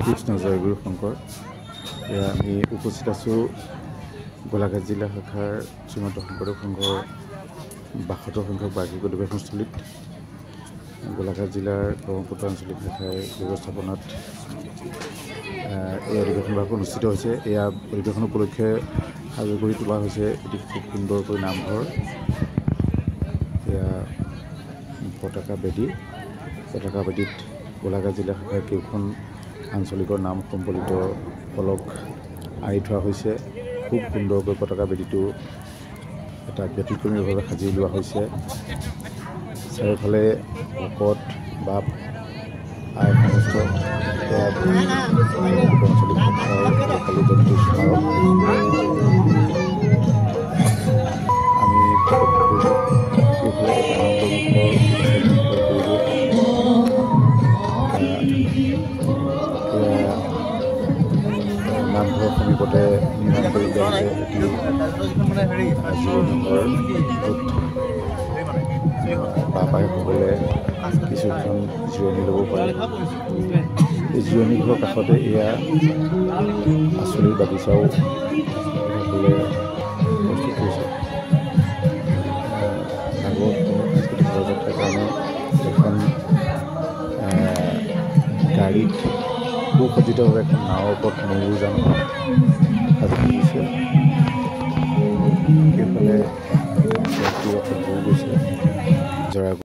কৃষ্ণ জয়গুৰু শংকৰ। এয়া আমি উপস্থিত আছোঁ গোলাঘাট জিলা শাখাৰ শ্ৰীমন্ত শংকৰদেৱ সংঘৰ ৭২ সংখ্যক বাৰ্ষিক অধিৱেশনস্থলীত গোলাঘাট জিলাৰ ব্ৰহ্মপুত্ৰ আঞ্চলিক শাখাৰ ব্যৱস্থাপনাত এই অধিৱেশন ভাগ অনুষ্ঠিত হৈছে। এয়া অধিৱেশন উপলক্ষে সাজু কৰি তোলা হৈছে এটি খুব সুন্দৰকৈ নামঘৰ। এয়া পতাকা বেদীত গোলাঘাট জিলা শাখাৰ কেইখন আঞ্চলিকৰ নাম সম্বলিত ফলক আঁৰি থোৱা হৈছে। খুব সুন্দৰকৈ পতাকা বেদীটো এটা ব্যতিক্ৰমীভাৱে সাজি উলিওৱা হৈছে। চাৰিওফালে ভকত বাপ আই সমস্ত আঞ্চলিক শাখাৰ কালি জয়ন্তী স্মাৰক। আমি নামঘৰৰ সমীপতে নিৰ্মাণ কৰি দিয়া হৈছে বাপাসকলে কিছুক্ষণ জিৰণি ল'ব পাৰে। এই জিৰণি ঘৰৰ কাষতে এয়া আঁচলিৰ বাগিচাও সকলে প্ৰস্তুত কৰিছে। ভাগৱত সাংস্কৃতিক সহযাত্ৰাৰ কাৰণে এখন গাড়ীত সুসজ্জিতভাৱে এখন নাৱৰ ওপৰত ময়ূৰযান সাজি তুলিছে। সেইফালে গৈ গৈছে জৰা